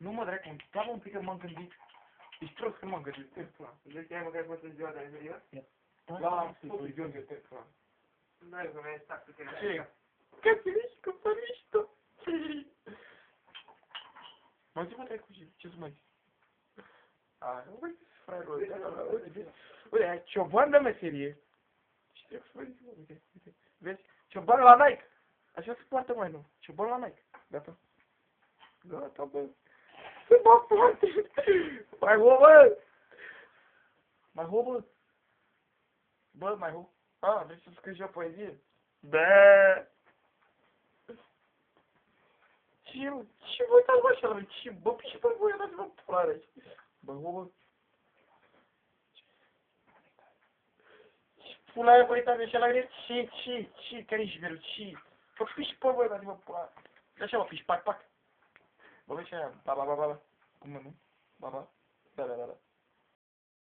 Nu mă, dracu, stai un pic că m-am gândit. Ești prost că m-am gândit. De ce ai măcar fost în ziua de anterior? La putul Gheorghe Terplan. Da, eu că mi-ai stat cu tine. Ce? Căsărișcă, păriștă. Mă zi, mă, dracu, ce să mai zic? Uite, fraierul ăsta, uite, uite, cioban de meserie. Ce trebuie să faci, uite, uite, vezi? Cioban la Nike. Așa se poartă, mai nou. Cioban la Nike. Gata. Gata, bă. Se mă poate. Mai ho, bă. Mai ho, bă. Bă, mai ho. Vrei să scrii și o poezie? Bă. Ce vă uitați, bă, așa la mine? Ce, bă, ce bă, voi dați-vă pulare aici? Bă, bă. Pula aia, bă, uitați așa la mine? Ce, care ești mereu? Ce? Bă, fiși pe voi, dați-vă pulare. Așa, bă, fiși, pac, pac. Bă, ce aia? Ba. Cum nu? Ba. Da.